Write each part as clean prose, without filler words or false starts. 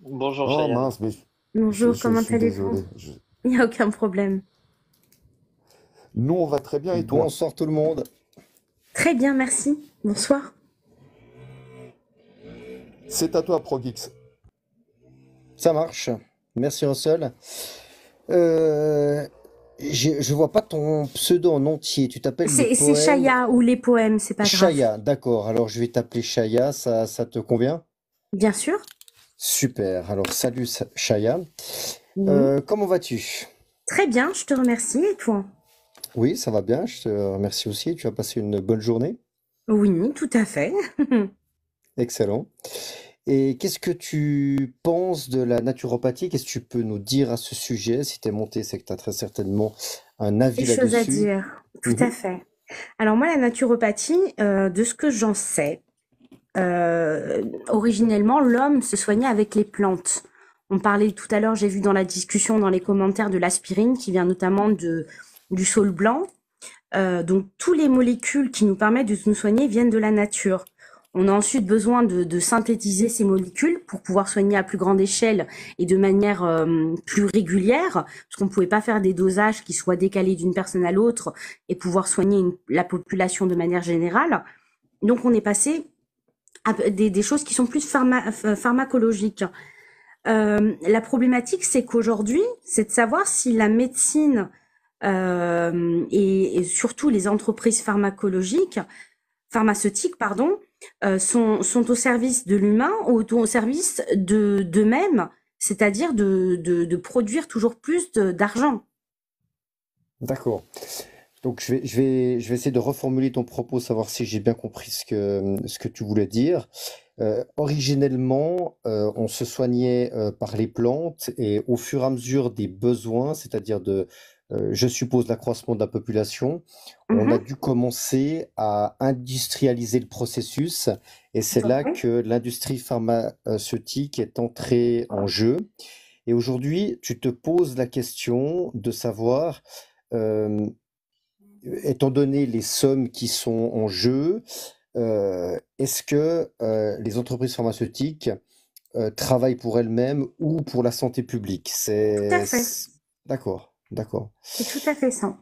Bonjour Oh Cheyenne. mince, mais Bonjour, je comment suis allez-vous? désolé. Il n'y a aucun problème. Nous, on va très bien et toi? Bonsoir tout le monde. Très bien, merci. Bonsoir. C'est à toi, ProGeeks. Ça marche. Merci Russell. Euh, je vois pas ton pseudo en entier. Tu t'appelles le C'est poème Chaya ou les poèmes, c'est pas grave. Chaya. D'accord. Alors je vais t'appeler Chaya. Ça te convient? Bien sûr. Super. Alors salut Chaya. Oui. Comment vas-tu? Très bien, je te remercie. Et toi? Oui, ça va bien. Je te remercie aussi. Tu as passé une bonne journée. Oui, tout à fait. Excellent. Et qu'est-ce que tu penses de la naturopathie? Qu'est-ce que tu peux nous dire à ce sujet? Si tu es monté, c'est que tu as très certainement un Des avis choses à là-dessus. dire. Tout à Mhm. fait. Alors moi, la naturopathie, de ce que j'en sais, originellement, l'homme se soignait avec les plantes. On parlait tout à l'heure, j'ai vu dans la discussion, dans les commentaires, de l'aspirine qui vient notamment du saule blanc. Donc, toutes les molécules qui nous permettent de nous soigner viennent de la nature. On a ensuite besoin de synthétiser ces molécules pour pouvoir soigner à plus grande échelle et de manière plus régulière, parce qu'on ne pouvait pas faire des dosages qui soient décalés d'une personne à l'autre et pouvoir soigner la population de manière générale. Donc, on est passé à des choses qui sont plus pharmacologiques. La problématique, c'est qu'aujourd'hui, c'est de savoir si la médecine et surtout les entreprises pharmaceutiques, pardon, sont au service de l'humain ou au service d'eux-mêmes, c'est-à-dire de produire toujours plus d'argent. D'accord. Donc je vais essayer de reformuler ton propos, savoir si j'ai bien compris ce que tu voulais dire. Originellement, on se soignait par les plantes et au fur et à mesure des besoins, c'est-à-dire je suppose, l'accroissement de la population, on a Mhm, dû commencer à industrialiser le processus et c'est tout à là fait. que l'industrie pharmaceutique est entrée en jeu. Et aujourd'hui, tu te poses la question de savoir, euh, étant donné les sommes qui sont en jeu, est-ce que les entreprises pharmaceutiques travaillent pour elles-mêmes ou pour la santé publique? Tout à fait. D'accord, d'accord, C'est tout à fait ça.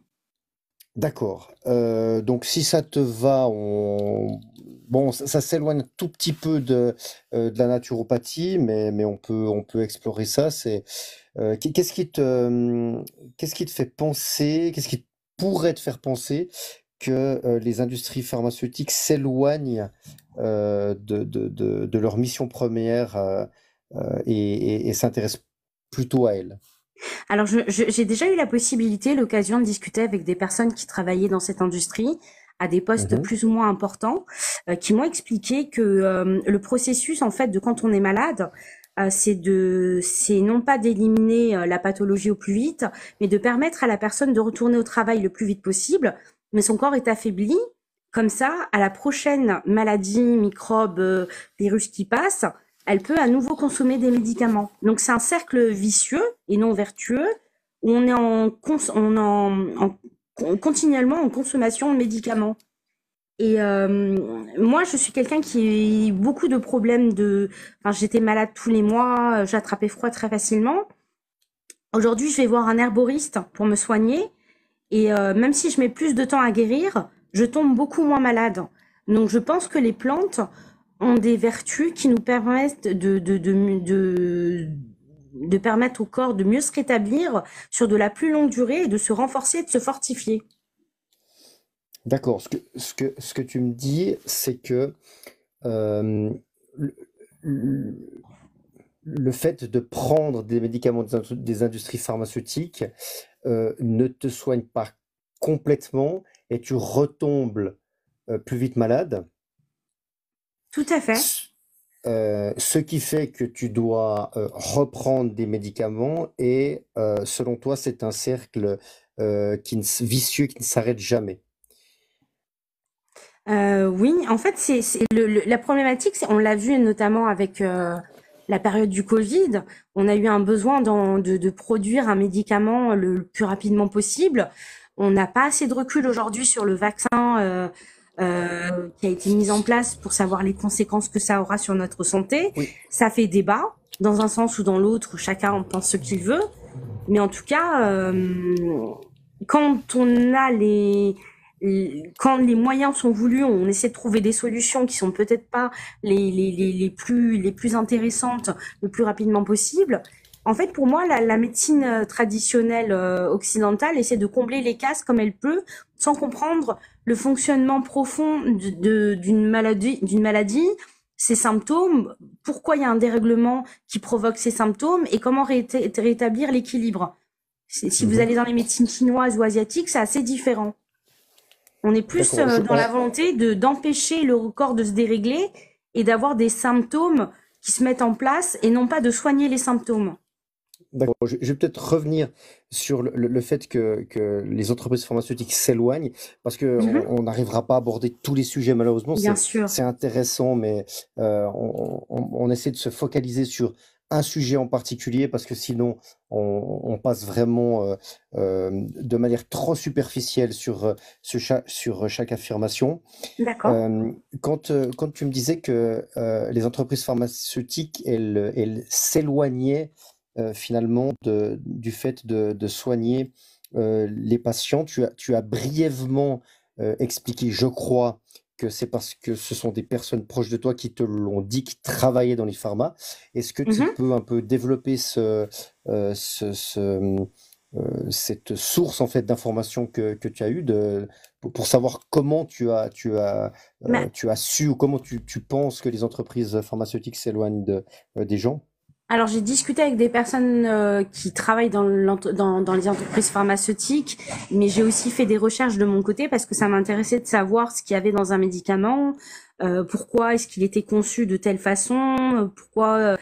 d'accord. Donc si ça te va, bon, ça s'éloigne un tout petit peu de la naturopathie, mais on peut explorer ça. Qu'est-ce qui te fait penser, qu'est-ce qui pourrait te faire penser que les industries pharmaceutiques s'éloignent de leur mission première et s'intéressent plutôt à elles? Alors, j'ai déjà eu la possibilité, l'occasion de discuter avec des personnes qui travaillaient dans cette industrie à des postes Mhm. plus ou moins importants, qui m'ont expliqué que le processus, en fait, de quand on est malade, c'est non pas d'éliminer la pathologie au plus vite, mais de permettre à la personne de retourner au travail le plus vite possible, mais son corps est affaibli. Comme ça, à la prochaine maladie, microbe, virus qui passe, elle peut à nouveau consommer des médicaments. Donc c'est un cercle vicieux et non vertueux où on est continuellement en consommation de médicaments. Et moi, je suis quelqu'un qui a eu beaucoup de problèmes Enfin, j'étais malade tous les mois, j'attrapais froid très facilement. Aujourd'hui, je vais voir un herboriste pour me soigner. Et même si je mets plus de temps à guérir, je tombe beaucoup moins malade. Donc je pense que les plantes ont des vertus qui nous permettent de permettre au corps de mieux se rétablir sur de la plus longue durée et de se renforcer et de se fortifier. D'accord. Ce que tu me dis, c'est que euh, le, le- le fait de prendre des médicaments des industries pharmaceutiques ne te soigne pas complètement et tu retombes plus vite malade. Tout à fait. Ce ce qui fait que tu dois reprendre des médicaments et selon toi, c'est un cercle vicieux qui ne s'arrête jamais. Oui, en fait, c'est la problématique, on l'a vu notamment avec la période du Covid, on a eu un besoin de produire un médicament le plus rapidement possible. On n'a pas assez de recul aujourd'hui sur le vaccin qui a été mis en place pour savoir les conséquences que ça aura sur notre santé. Oui, Ça fait débat. dans un sens ou dans l'autre, chacun en pense ce qu'il veut. Mais en tout cas, quand on a quand les moyens sont voulus, on essaie de trouver des solutions qui sont peut-être pas les plus intéressantes le plus rapidement possible. En fait, pour moi, la médecine traditionnelle occidentale essaie de combler les cases comme elle peut, sans comprendre le fonctionnement profond d'une maladie, ses symptômes, pourquoi il y a un dérèglement qui provoque ces symptômes et comment rétablir l'équilibre. Si vous Mhm. allez dans les médecines chinoises ou asiatiques, c'est assez différent. On est plus D'accord. dans la volonté d'empêcher le corps de se dérégler et d'avoir des symptômes qui se mettent en place et non pas de soigner les symptômes. D'accord. Je vais peut-être revenir sur le fait que les entreprises pharmaceutiques s'éloignent, parce qu'on Mhm. on n'arrivera pas à aborder tous les sujets, malheureusement. Bien C'est sûr. intéressant, mais on essaie de se focaliser sur un sujet en particulier, parce que sinon, on passe vraiment de manière trop superficielle sur chaque affirmation. D'accord. Euh, quand tu me disais que les entreprises pharmaceutiques, elles s'éloignaient finalement du fait de soigner les patients, tu as brièvement expliqué, je crois, que c'est parce que ce sont des personnes proches de toi qui te l'ont dit, qui travaillaient dans les pharmas. Est-ce que tu Mhm. peux un peu développer euh, ce- ce, cette source en fait d'informations que tu as eue pour savoir comment Mais tu as su ou comment tu penses que les entreprises pharmaceutiques s'éloignent des gens? alors, j'ai discuté avec des personnes qui travaillent dans les entreprises pharmaceutiques, mais j'ai aussi fait des recherches de mon côté parce que ça m'intéressait de savoir ce qu'il y avait dans un médicament, pourquoi est-ce qu'il était conçu de telle façon, pourquoi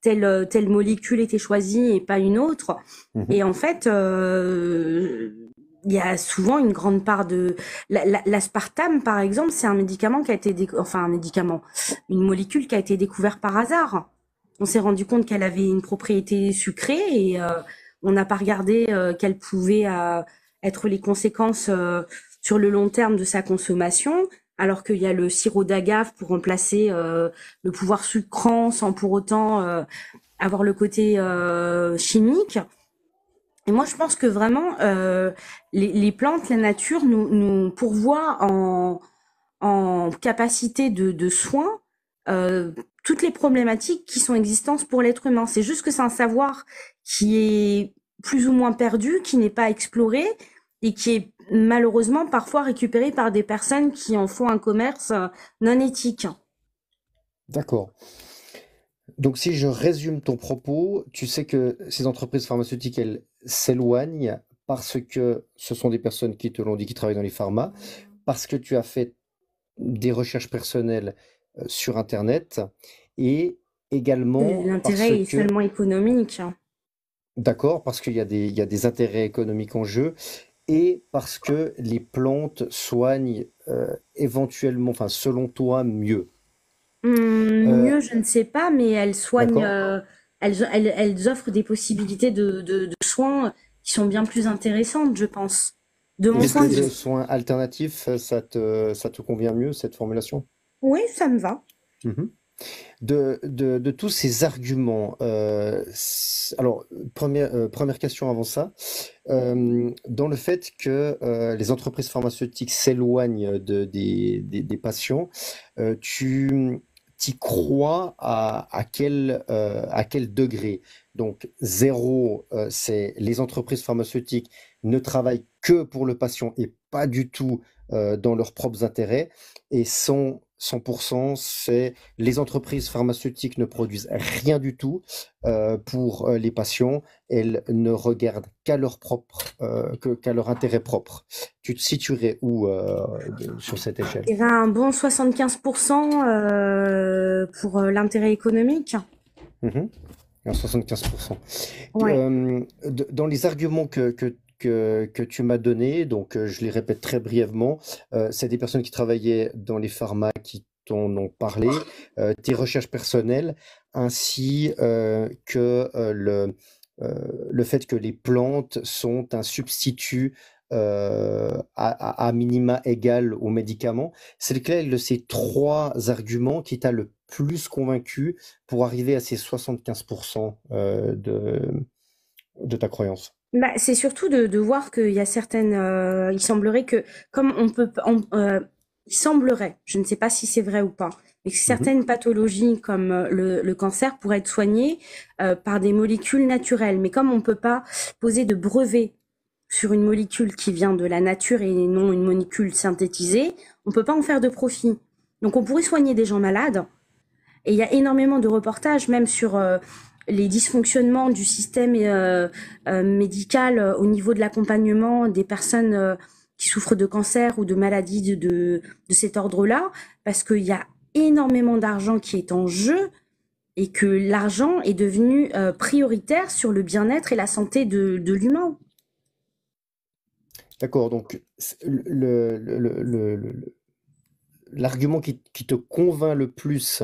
telle molécule était choisie et pas une autre. Mhm. Et en fait, il y a souvent une grande part de l'aspartame, par exemple, c'est un médicament qui a été enfin un médicament, une molécule qui a été découverte par hasard. On s'est rendu compte qu'elle avait une propriété sucrée et on n'a pas regardé quelles pouvaient être les conséquences sur le long terme de sa consommation, alors qu'il y a le sirop d'agave pour remplacer le pouvoir sucrant sans pour autant avoir le côté chimique. Et moi, je pense que vraiment, les plantes, la nature nous pourvoient en capacité de soins euh, toutes les problématiques qui sont existantes pour l'être humain. C'est juste que c'est un savoir qui est plus ou moins perdu, qui n'est pas exploré et qui est malheureusement parfois récupéré par des personnes qui en font un commerce non éthique. D'accord. Donc, si je résume ton propos, tu sais que ces entreprises pharmaceutiques, elles s'éloignent parce que ce sont des personnes qui te l'ont dit, qui travaillent dans les pharma, parce que tu as fait des recherches personnelles sur Internet, et également parce L'intérêt est que, seulement économique. d'accord, parce il y a des intérêts économiques en jeu, et parce que les plantes soignent éventuellement, enfin, selon toi, mieux. Euh, Mieux, je ne sais pas, mais elles soignent, d'accord? elles offrent des possibilités de soins qui sont bien plus intéressantes, je pense. De mon Est-ce point que de de vue. soins alternatifs, ça te convient mieux, cette formulation? Oui, ça me va. Mhm. De tous ces arguments, alors, première question avant ça, dans le fait que les entreprises pharmaceutiques s'éloignent des patients, tu t'y crois à quel degré? Donc, zéro, c'est les entreprises pharmaceutiques ne travaillent que pour le patient et pas du tout dans leurs propres intérêts. Et 100%, c'est les entreprises pharmaceutiques ne produisent rien du tout pour les patients. Elles ne regardent qu'à leur intérêt propre. Tu te situerais où sur cette échelle? Il y avait un bon 75% pour l'intérêt économique. Mhm. À 75%. Ouais. Dans les arguments que tu m'as donnés, donc je les répète très brièvement, c'est des personnes qui travaillaient dans les pharma qui t'en ont parlé, tes recherches personnelles, ainsi que le fait que les plantes sont un substitut à minima égal aux médicaments. C'est lequel de ces trois arguments qui t'a le plus convaincu pour arriver à ces 75% de ta croyance? Bah, c'est surtout de voir qu'il y a certaines, il semblerait que, comme il semblerait, je ne sais pas si c'est vrai ou pas, mais que Mhm. certaines pathologies comme le cancer pourraient être soignées par des molécules naturelles. Mais comme on peut pas poser de brevet sur une molécule qui vient de la nature et non une molécule synthétisée, on peut pas en faire de profit. Donc on pourrait soigner des gens malades. Et il y a énormément de reportages, même sur les dysfonctionnements du système médical au niveau de l'accompagnement des personnes qui souffrent de cancer ou de maladies de cet ordre-là, parce qu'il y a énormément d'argent qui est en jeu et que l'argent est devenu prioritaire sur le bien-être et la santé de l'humain. D'accord, donc l'argument qui te convainc le plus,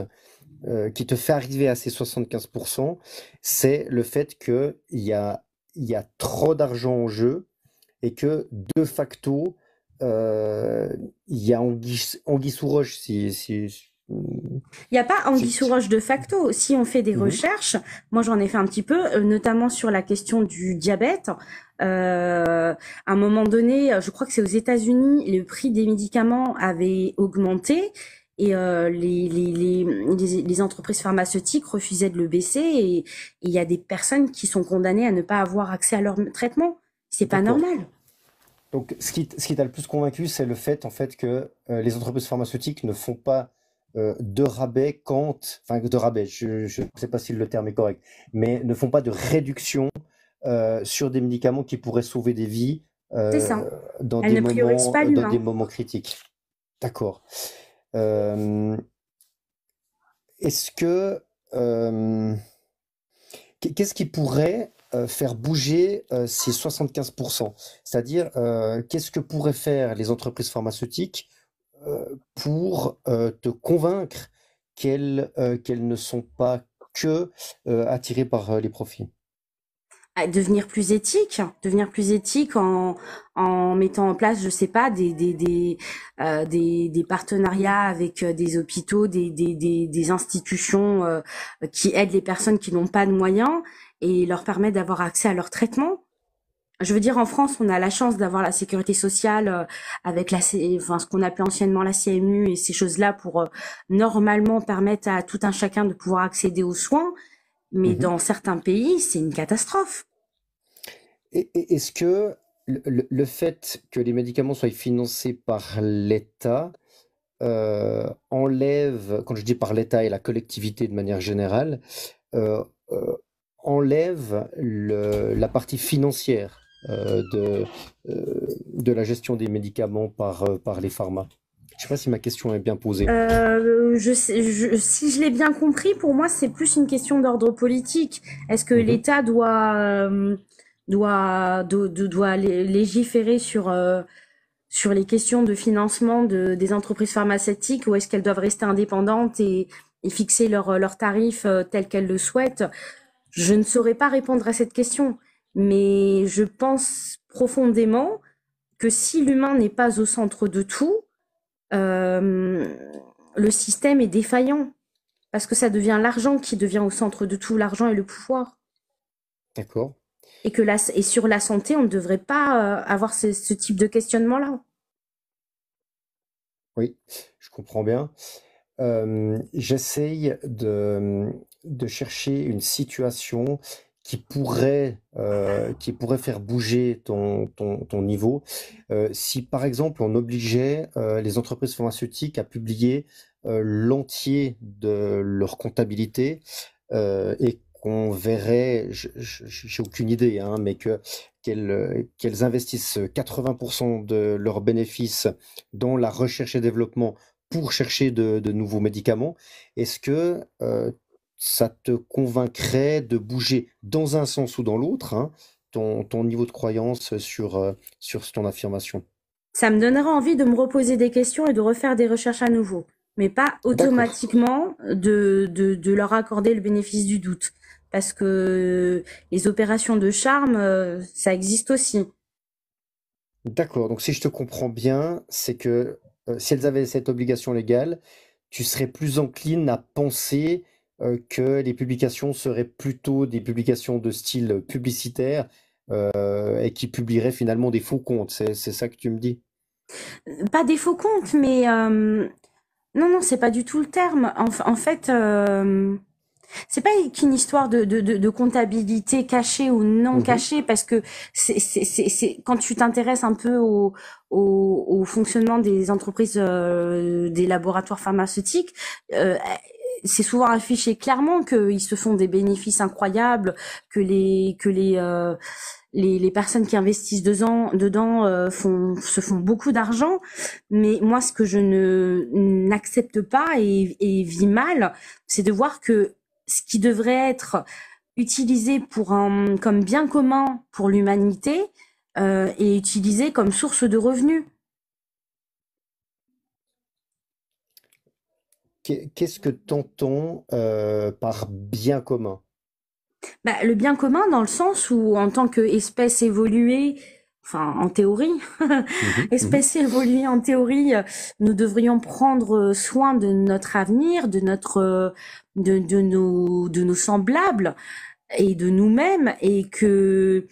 qui te fait arriver à ces 75%, c'est le fait il y a trop d'argent en jeu et que de facto, euh, il y a anguille sous roche. Il n'y a pas anguille sous Si- roche de facto. Si on fait des Mhm. recherches, moi j'en ai fait un petit peu, notamment sur la question du diabète. À un moment donné, je crois que c'est aux États-Unis, le prix des médicaments avait augmenté et les entreprises pharmaceutiques refusaient de le baisser et il y a des personnes qui sont condamnées à ne pas avoir accès à leur traitement. C'est pas D'accord. normal. Donc, ce qui t'a le plus convaincu, c'est le fait, en fait, que les entreprises pharmaceutiques ne font pas de rabais enfin, de rabais, je ne sais pas si le terme est correct, mais ne font pas de réduction sur des médicaments qui pourraient sauver des vies C'est euh, ça. Elles ne priorisent pas dans des l'humain. moments critiques. D'accord. Euh, est-ce que euh, qu'est-ce qui pourrait faire bouger ces 75%? C'est-à-dire, qu'est-ce que pourraient faire les entreprises pharmaceutiques pour te convaincre qu'elles ne sont pas que attirées par les profits? À devenir plus éthique en mettant en place, je sais pas, des partenariats avec des hôpitaux, des institutions qui aident les personnes qui n'ont pas de moyens et leur permettent d'avoir accès à leur traitement. Je veux dire, en France, on a la chance d'avoir la sécurité sociale avec enfin, ce qu'on appelait anciennement la CMU et ces choses-là pour normalement permettre à tout un chacun de pouvoir accéder aux soins. Mais Mhm. dans certains pays, c'est une catastrophe. Et est-ce que le fait que les médicaments soient financés par l'État enlève, quand je dis par l'État et la collectivité de manière générale, euh, euh, enlève la partie financière de la gestion des médicaments par les pharma? Je ne sais pas si ma question est bien posée. Si je l'ai bien compris, pour moi, c'est plus une question d'ordre politique. Est-ce que Mhm. l'État doit légiférer sur les questions de financement des entreprises pharmaceutiques ou est-ce qu'elles doivent rester indépendantes et fixer leurs tarifs tels qu'elles le souhaitent? Je ne saurais pas répondre à cette question, mais je pense profondément que si l'humain n'est pas au centre de tout, euh, le système est défaillant parce que ça devient l'argent qui devient au centre de tout, l'argent et le pouvoir. D'accord. Et et sur la santé, on ne devrait pas avoir ce type de questionnement-là. Oui, je comprends bien. J'essaye de chercher une situation qui pourrait faire bouger ton niveau. Si par exemple on obligeait les entreprises pharmaceutiques à publier l'entier de leur comptabilité et qu'on verrait, j'ai aucune idée, hein, mais qu'elles investissent 80% de leurs bénéfices dans la recherche et développement pour chercher de nouveaux médicaments, est-ce que ça te convaincrait de bouger dans un sens ou dans l'autre, hein, ton niveau de croyance sur ton affirmation? Ça me donnera envie de me reposer des questions et de refaire des recherches à nouveau, mais pas D'accord. automatiquement de leur accorder le bénéfice du doute. Parce que les opérations de charme, ça existe aussi. D'accord. Donc, si je te comprends bien, c'est que si elles avaient cette obligation légale, tu serais plus encline à penser que les publications seraient plutôt des publications de style publicitaire et qui publieraient finalement des faux comptes. C'est ça que tu me dis? Pas des faux comptes, mais non, non, c'est pas du tout le terme. En fait, c'est pas qu'une histoire de comptabilité cachée ou non Mhm. cachée, parce que quand tu t'intéresses un peu au fonctionnement des entreprises, des laboratoires pharmaceutiques, euh, c'est souvent affiché clairement qu'ils se font des bénéfices incroyables, que les personnes qui investissent dedans se font beaucoup d'argent. Mais moi, ce que je ne n'accepte pas et vis mal, c'est de voir que ce qui devrait être utilisé comme bien commun pour l'humanité est utilisé comme source de revenus. Qu'est-ce que t'entends par bien commun? Bah, le bien commun dans le sens où, en tant qu'espèce évoluée, enfin en théorie, Mhm, mhm. espèce évoluée en théorie, nous devrions prendre soin de notre avenir, de nos semblables et de nous-mêmes, et que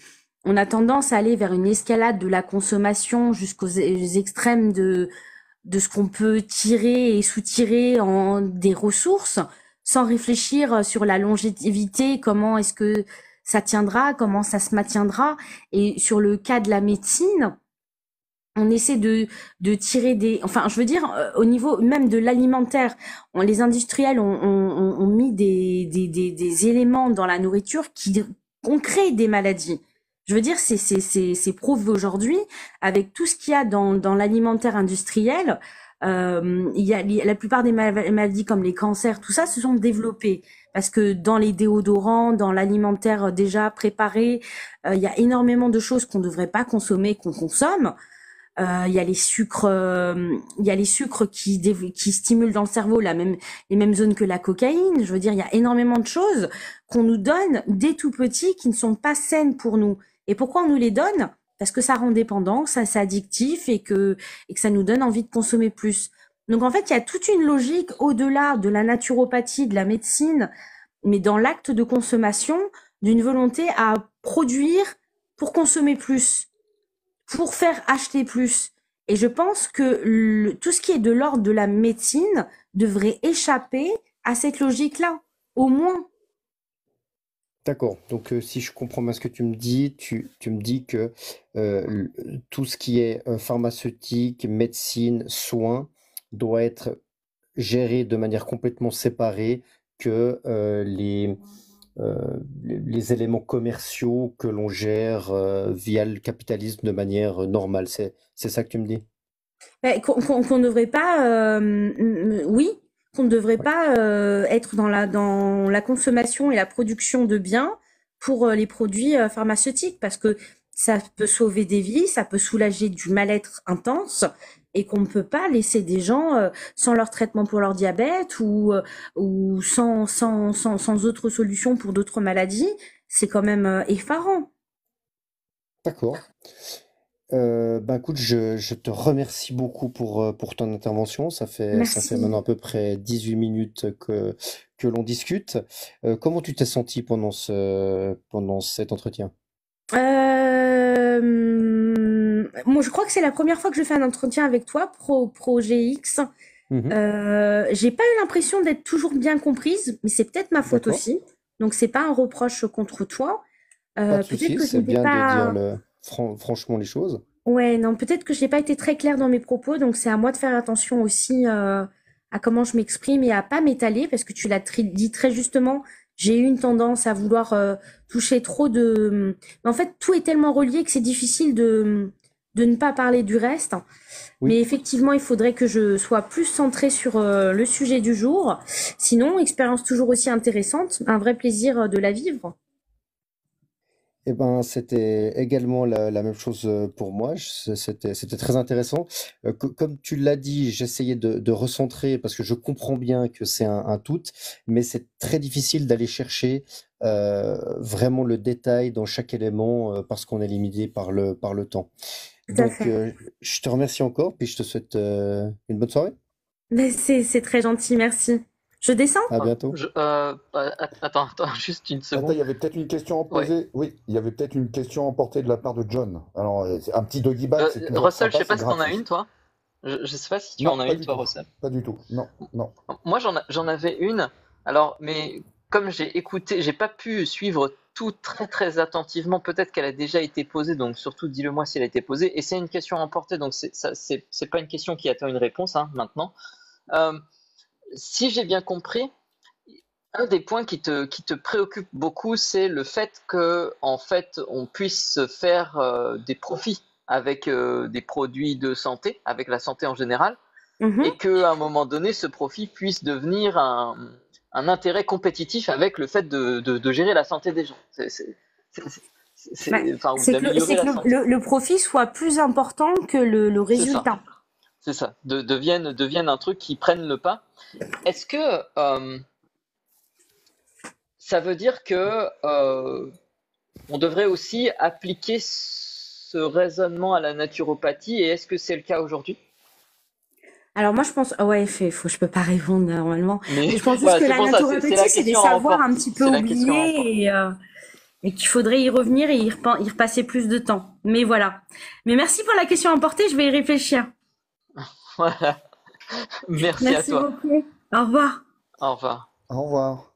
on a tendance à aller vers une escalade de la consommation extrêmes de ce qu'on peut tirer et soutirer en des ressources, sans réfléchir sur la longévité, comment est-ce que ça tiendra, comment ça se maintiendra. Et sur le cas de la médecine, on essaie tirer enfin, je veux dire, au niveau même de l'alimentaire, les industriels ont mis des éléments dans la nourriture qui ont créé des maladies. Je veux dire, c'est prouvé aujourd'hui avec tout ce qu'il y a dans l'alimentaire industriel. La plupart des maladies comme les cancers, tout ça, se sont développées parce que dans les déodorants, dans l'alimentaire déjà préparé, il y a énormément de choses qu'on ne devrait pas consommer, qu'on consomme. Il y a les sucres qui stimulent dans le cerveau les mêmes zones que la cocaïne. Je veux dire, il y a énormément de choses qu'on nous donne dès tout petit qui ne sont pas saines pour nous. Et pourquoi on nous les donne? Parce que ça rend dépendant, ça c'est addictif et que ça nous donne envie de consommer plus. Donc en fait, il y a toute une logique au-delà de la naturopathie, de la médecine, mais dans l'acte de consommation, d'une volonté à produire pour consommer plus, pour faire acheter plus. Et je pense que tout ce qui est de l'ordre de la médecine devrait échapper à cette logique-là, au moins. D'accord. Donc, si je comprends bien ce que tu me dis, tu me dis que tout ce qui est pharmaceutique, médecine, soins doit être géré de manière complètement séparée que les éléments commerciaux que l'on gère via le capitalisme de manière normale. C'est ça que tu me dis? Qu'on ne devrait pas, oui, qu'on ne devrait Ouais. pas être dans la consommation et la production de biens pour les produits pharmaceutiques, parce que ça peut sauver des vies, ça peut soulager du mal-être intense, et qu'on ne peut pas laisser des gens sans leur traitement pour leur diabète ou sans autre solution pour d'autres maladies. C'est quand même effarant. D'accord. Ben écoute, je te remercie beaucoup pour ton intervention. Ça fait maintenant Merci. à peu près 18 minutes que l'on discute. Comment tu t'es senti pendant cet entretien? Moi, je crois que c'est la première fois que je fais un entretien avec toi, pro GX. Mhm. J'ai pas eu l'impression d'être toujours bien comprise, mais c'est peut-être ma faute D'accord. aussi. Donc c'est pas un reproche contre toi. Pas de Peut-être souci, que je c'est n'étais bien de dire pas. franchement les choses. Ouais, non, peut-être que j'ai pas été très claire dans mes propos, donc c'est à moi de faire attention aussi à comment je m'exprime et à pas m'étaler, parce que tu l'as dit très justement. J'ai eu une tendance à vouloir toucher trop de. Mais en fait, tout est tellement relié que c'est difficile de ne pas parler du reste. Oui. Mais effectivement, il faudrait que je sois plus centrée sur le sujet du jour. Sinon, expérience toujours aussi intéressante, un vrai plaisir de la vivre. Eh ben, c'était également la même chose pour moi. C'était très intéressant. Comme tu l'as dit, j'essayais de recentrer parce que je comprends bien que c'est un tout, mais c'est très difficile d'aller chercher vraiment le détail dans chaque élément parce qu'on est limité par le temps. Tout à Donc, fait. je te remercie encore, puis je te souhaite une bonne soirée. Mais c'est très gentil, merci. Je descends? À bientôt. Attends, juste une Attends, il seconde. y avait peut-être une question à Ouais. poser. Oui, il y avait peut-être une question emportée de la part de John. Alors, c'est un petit doggy bag, c'est toujours Russell, je sympa, sais pas c'est si t'en as gratuit. une, toi. Je sais pas si tu Non, en as pas une, du toi, tout. Russell. Pas du tout. Non, non. Moi, j'en avais une. Alors, mais comme j'ai pas pu suivre tout très très attentivement. Peut-être qu'elle a déjà été posée, donc surtout dis-le moi si elle a été posée. Et c'est une question à emporter, donc c'est pas une question qui attend une réponse hein, maintenant. Euh, Si j'ai bien compris, un des points qui te préoccupe beaucoup, c'est le fait que, en fait, on puisse faire des profits avec des produits de santé, avec la santé en général, Mhm. et qu'à un moment donné, ce profit puisse devenir un intérêt compétitif avec le fait de gérer la santé des gens. Ouais. Enfin, ou C'est que, d'améliorer la santé. le profit soit plus important que le C'est ça, résultat. c'est ça. Devienne un truc qui prenne le pas. Est-ce que ça veut dire que on devrait aussi appliquer ce raisonnement à la naturopathie et est-ce que c'est le cas aujourd'hui? Alors moi je pense, ouais, je peux pas répondre normalement. Mais Je pense juste voilà, que c'est la pour ça, c'est la naturopathie c'est des question à savoirs un emporter. petit peu C'est la question à emporter. oubliés et qu'il faudrait y revenir et y repasser plus de temps. Mais voilà. Mais merci pour la question emportée, je vais y réfléchir. Voilà. Merci à Merci toi. beaucoup. Au revoir. Au revoir. Au revoir.